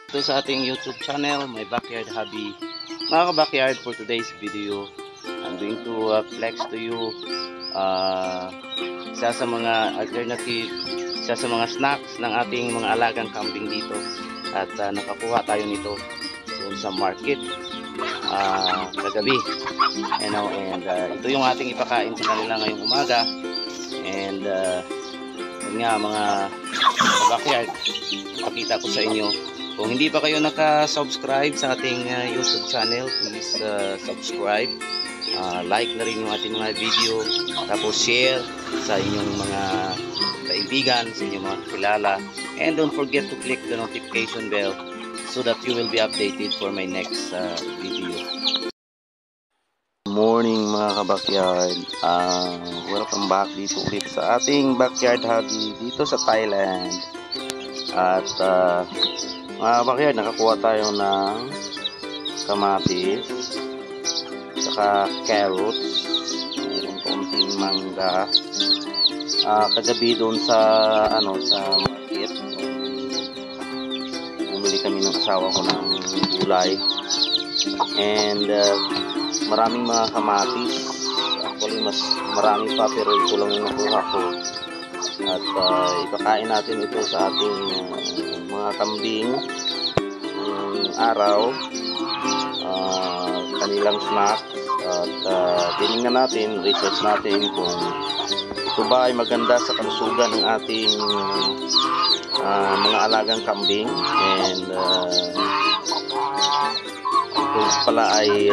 Ito sa ating YouTube channel, my backyard hobby. Mga ka-backyard, for today's video, I'm going to flex to you isa sa mga alternative, isa sa mga snacks ng ating mga alagang kambing dito. At nakakuha tayo nito doon sa market kagabi. And ito yung ating ipakain sa kanila ngayong umaga. And yun nga mga backyard, pakita ko sa inyo. Kung hindi pa kayo naka-subscribe sa ating YouTube channel, please subscribe. Like na rin yung ating mga video. Tapos share sa inyong mga kaibigan, sa inyong mga kilala. And don't forget to click the notification bell so that you will be updated for my next video. Morning mga ka-backyard. Welcome back dito ulit sa ating backyard hobby dito sa Thailand. At mga backyard, nakakuha tayo ng kamatis, saka carrots, mayroong konting mangga. Kagabi doon sa market, bumili kami ng asawa ko ng gulay. And maraming mga kamatis. Actually mas marami pa, pero ito lang yung nakuha ko. At ipakain natin ito sa ating mga kambing ngayong araw, kanilang snack. At tinignan natin, research natin kung ito ba ay maganda sa kalusugan ng ating mga alagang kambing. And ito pala ay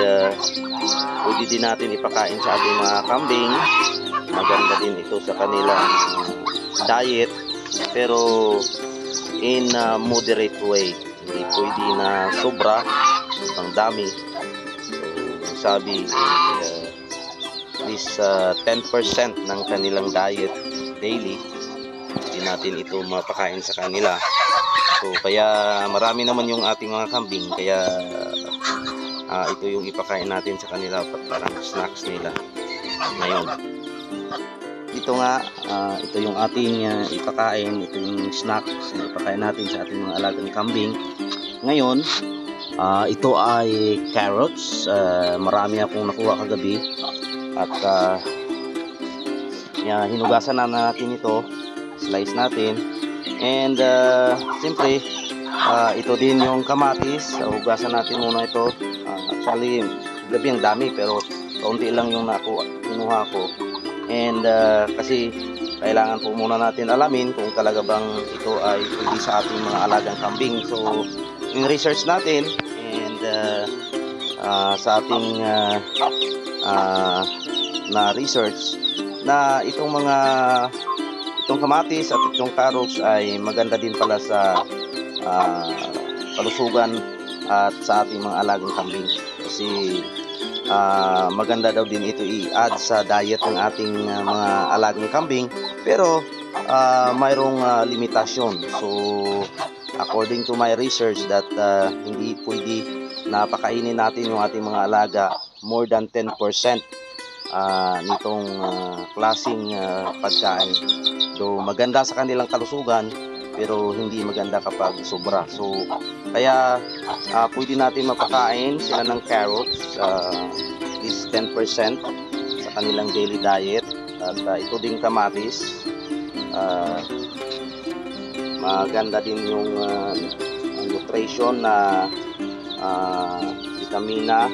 pwede din natin ipakain sa ating mga kambing. Maganda din ito sa kanilang diet, pero in a moderate way. Hindi pwede na sobra, ang dami. So sabi at least 10% ng kanilang diet daily, hindi natin ito mapakain sa kanila. So kaya marami naman yung ating mga kambing, kaya ito yung ipakain natin sa kanila, parang snacks nila ngayon. Ito nga, ito yung ating ipakain, ito yung snacks na ipakain natin sa ating mga alagang kambing ngayon. Ito ay carrots. Marami akong nakuha kagabi. At hinugasan na natin ito, slice natin. And siyempre, ito din yung kamatis. Hugasan natin muna ito. Actually, gabi ang dami, pero kaunti lang yung kinuha ko. And kasi kailangan po muna natin alamin kung talaga bang ito ay pwede sa ating mga alagang kambing. So yung research natin and sa ating na research na itong kamatis at itong carrots ay maganda din pala sa kalusugan at sa ating mga alagang kambing. Kasi maganda daw din ito i-add sa diet ng ating mga alagang kambing, pero mayroong limitasyon. So according to my research that hindi pwede na pakainin natin yung ating mga alaga more than 10% nitong klaseng pagkain. So maganda sa kanilang kalusugan, pero hindi maganda kapag sobra. So kaya pwede natin mapakain sila ng carrots, is 10% sa kanilang daily diet. At ito ding kamatis, maganda din yung nutrition na vitamina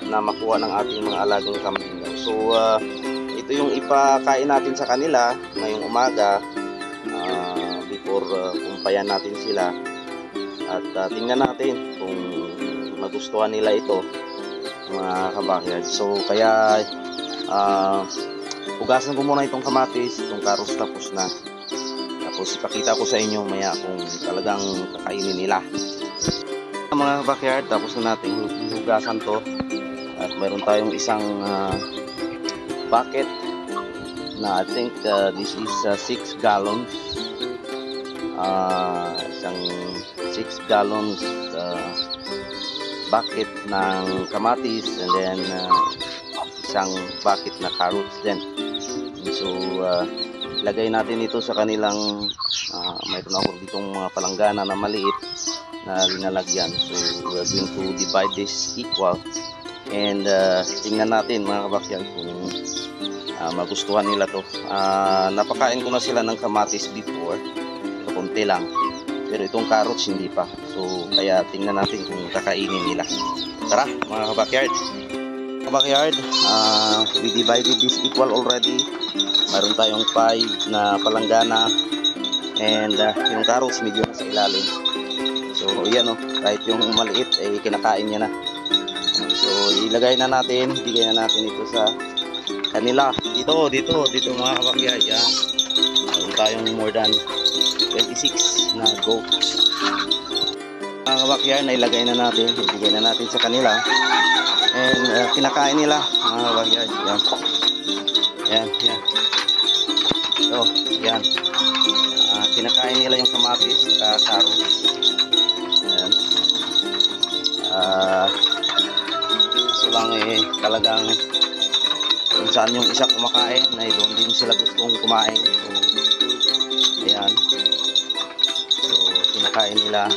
na makuha ng ating mga alagang kambing. So ito yung ipakain natin sa kanila ngayong umaga before kumpayan natin sila. At tingnan natin kung magustuhan nila ito, mga ka-backyard. So kaya hugasan ko muna itong kamatis, itong carrots, tapos na. Tapos ipakita ko sa inyo maya kung talagang kakainin nila. Mga ka-backyard, tapos na natin hugasan to. At mayroon tayong isang bucket na I think this is 6 gallons. Isang 6 gallons bucket ng kamatis, and then isang bucket na carrots din. So lagay natin ito sa kanilang mayroon ako ditong mga palanggana na maliit. na linalagyan. So we're going to divide this equal, and tingnan natin mga kabakyard kung magustuhan nila to. Napakain ko na sila ng kamatis before, pero konti lang, pero itong carrots hindi pa. So kaya tingnan natin kung kakainin nila. Tara mga kabakyard. We divided this equal already. Mayroon tayong 5 na palanggana, and yung carrots medyo nasa ilalim. So yan kahit yung maliit ay kinakain niya na. So ilagay na natin, bigay na natin ito sa kanila. Dito mga kabakyard. Yan, mayroon tayong more than 26 na goats. Mga kabakyard, na ilagay na natin, ibigay na natin sa kanila, and kinakain nila mga kabakyard. Yan. So yan, kinakain nila yung kamatis at carrots. Yan. So lang talagang kung saan yung isa kumakain, na doon din sila gustong kumain. So ayan, so kinakain nila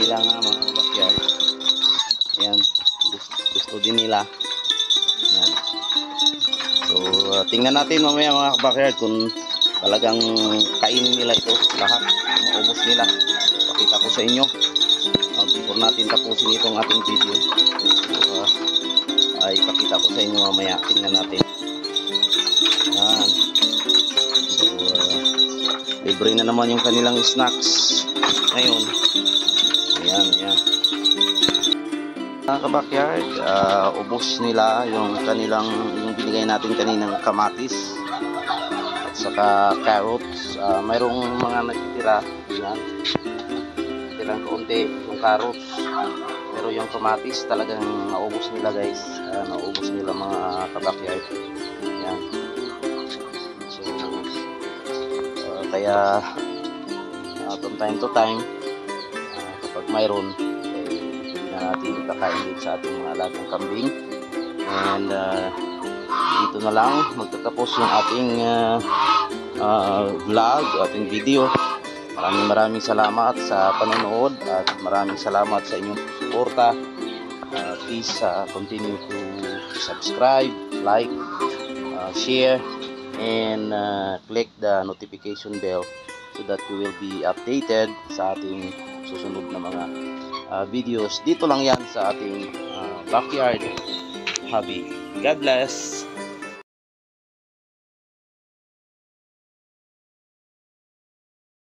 nga mga kabakyard. Ayan, gusto din nila. Ayan. So tingnan natin mamaya mga kabakyard kung talagang kainin nila ito lahat, maubos nila. Pakita ko sa inyo before natin tapusin itong ating video. So, ay ipakita ko sa inyo mamaya. Tingnan natin. Yan. So libre na naman yung kanilang snacks ngayon. Ayan. Mga kabakyard, ubos nila yung binigay natin kaninang kamatis at saka carrots. Mayroong mga nagtitira. Yan, tirang kaunti yung carrots, pero yung kamatis talagang naubos nila guys. Naubos nila mga kabakyard. Yan. So kaya from time to time, kapag mayroon, hindi na natin ipakain din sa ating mga alagang kambing. And dito na lang magtatapos yung ating vlog, ating video. Maraming salamat sa panonood, at maraming salamat sa inyong suporta. Please continue to subscribe, like, share, and click the notification bell so that you will be updated sa ating susunod na mga videos. Dito lang yan sa ating backyard hobby. God bless!